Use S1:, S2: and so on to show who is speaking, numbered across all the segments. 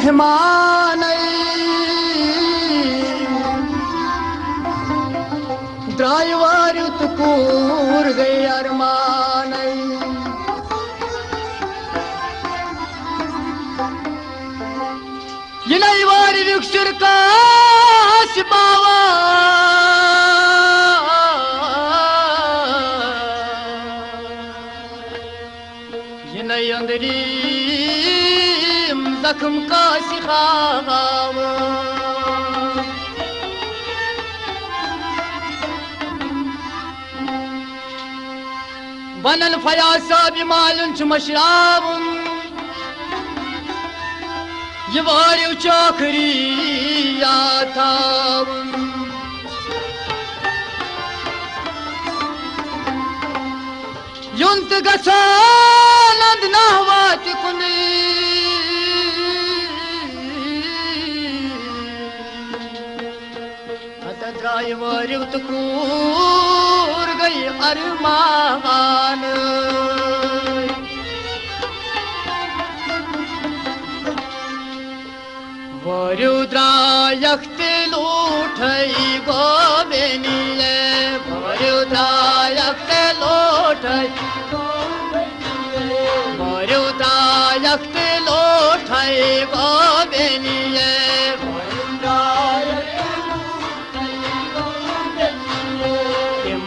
S1: मेहमान ड्राइवर तुकूर गए अरमान ये नई वारी रिक्शर का सिपावा ये नई अंदरी जख्म का सिखावा बनल फयासा बिमालन च मशराबुन ये वारिव चाकरी याथावन युंत गसानंद नहवात कुनी ड्राइवर तुकूर गई अरमान वरुद्रायक्ते लूठई गोबेनिये वरुद्रायक्ते लूठई वरुद्रायक्ते लूठई गोबेनिये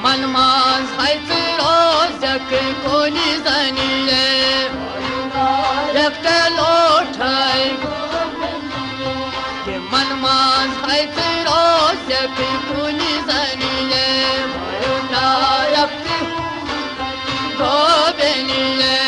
S1: मन मान साइज रोजक कोनी जनिए यक्ते लूठई मन मान साइज रोजक कोनी जनिए वरुद्रायक्ते गोबेनिये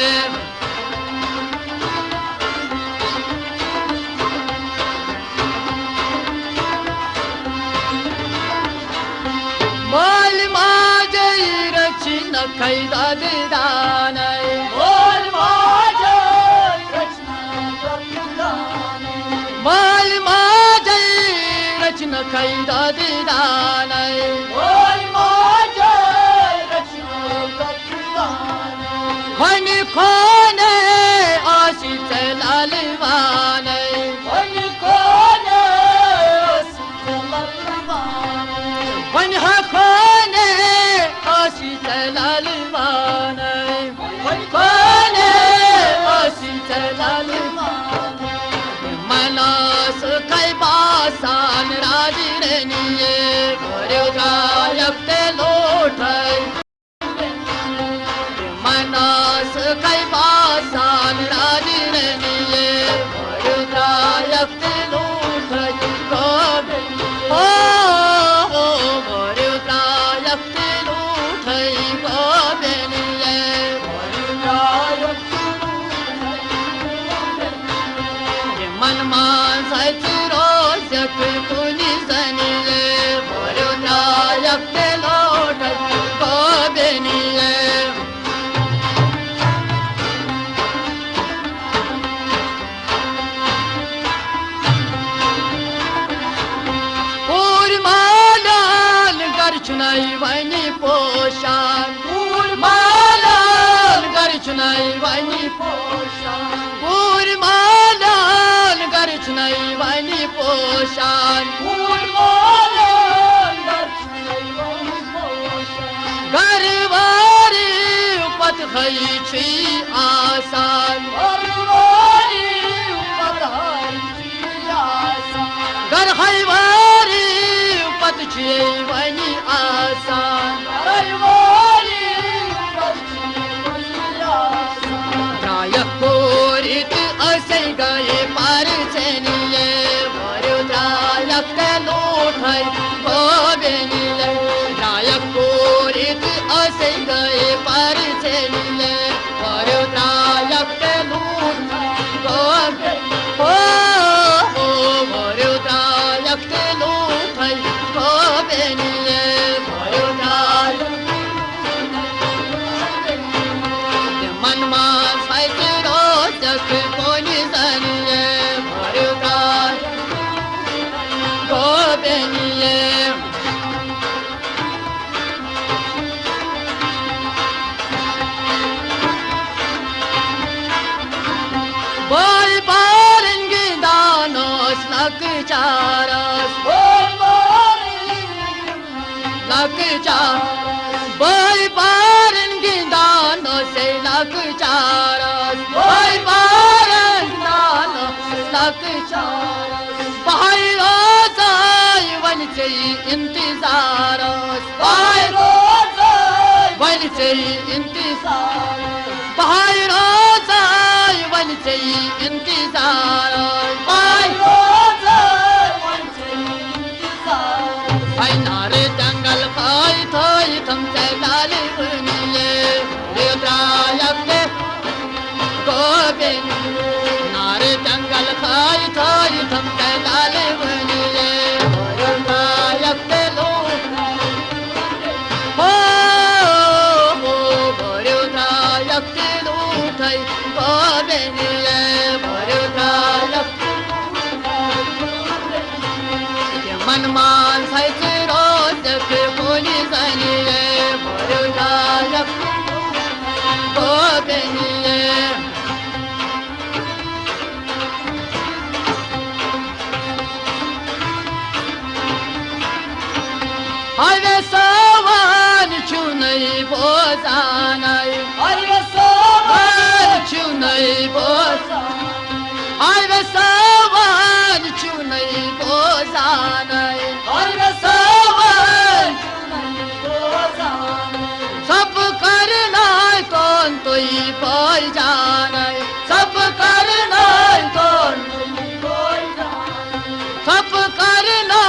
S1: खैदा दिदानै बोल माजै रचना खैदा दिदानै बोल माजै रचना हनी खोने आशी चलालवानै हनी खोने आशी चलालवानै हनी खोने आशी चलालवानै खोने आशी चलालवानै मनास कैबासान राजरनिये वरुद्रायक्ते लूठई मनास कैबासान राजरनिये वरुद्रायक्ते लूठई गोबेनिये वरुद्रायक्ते लूठई गोबेनिये मन मान साइज रोजक कुनी जनिए वरुद्रायक्ते लूठई गोबेनिये चुनाई वानी पोशान मालाल घर चुनाई वानी पोशान मालाल घर चुनाई वानी पोशान घर वारी पत खई छी आसान घर खई वारी पत छी वानी आसान ड्रायकोरित असे गए पर चनिए वरुद्रायक्ते लूठई गोबेनिये ड्रायकोरित असे गए पर चनिए वरुद्रायक्ते लूठई गोबेनिये वरुद्रायक्ते लूठई गोबेनिये लकचारस भाई बारंदान लकचारस भाई रोजाई वन चाहिए इंतजारस भाई रोजाई वन चाहिए इंतजार भाई रोजाई वन चाहिए इंतजार भाई रोजाई वन चाहिए इंतजार भाई नारे जंगल खाई थोई थम से डाली बुनिए देवरायक के गोबिंद नारे जंगल खाई थोई थम से डाली बुनिए देवरायक के लोग हो देवरायक के लोग है गोबिंद देवरायक मन मान साइज रोज के बोली जानिए देवरायक गोबिंद हरे सवान चुनई बोजानई हरे सवान चुनई बोजान हरे सवान चुनई बोजानई हरे सवान चुनई बोजान सब करना कौन तोई बोल जानई सब करना कौन तोई बोल जानई सब करना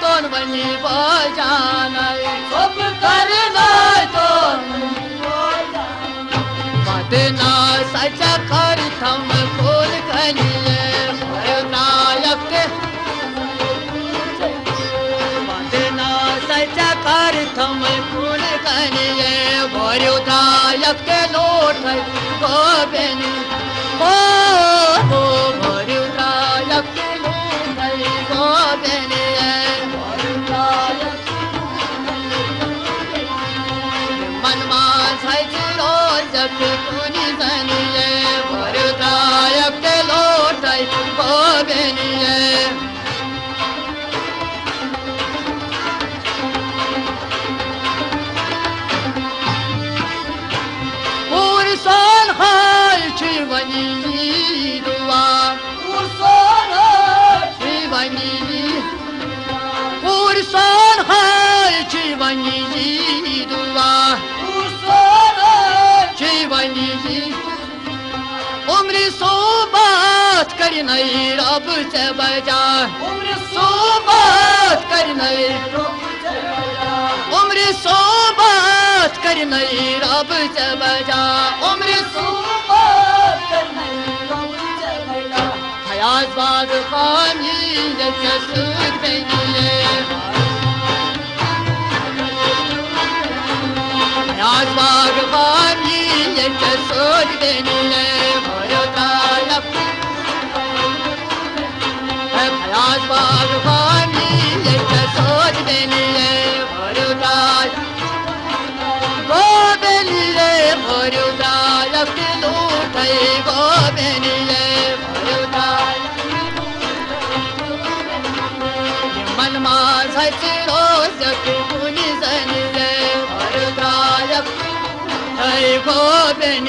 S1: कौन बनी बोल जानई सब करना कौन बनी बोल जानई बदना सच कर थम फूल कनिए नायक के बदना सच कर थम फूल कनिए देवरायक के लोट गोबिंद हो देवरायक के लोट गोबिंद मन मान साइज रोज के पुनी जानिए देवरायक के लोट Gobind Urson hay chivani duwa Urson hay chivani Urson hay chivani duwa Urson hay chivani umri sobat karnai rab se baja umri sobat karnai rab se baja umri sobat karnai rab se baja umri sobat karnai rab se baja hayat bag khani jasud beniye hayat bag khani jasud beniye देवरायक hayat bag khani jasud beniye देवरायक Gobind देवरायक के लोट गोबिंद मन मान सच रोज के पुनि जानिए देवरायक गोबिंद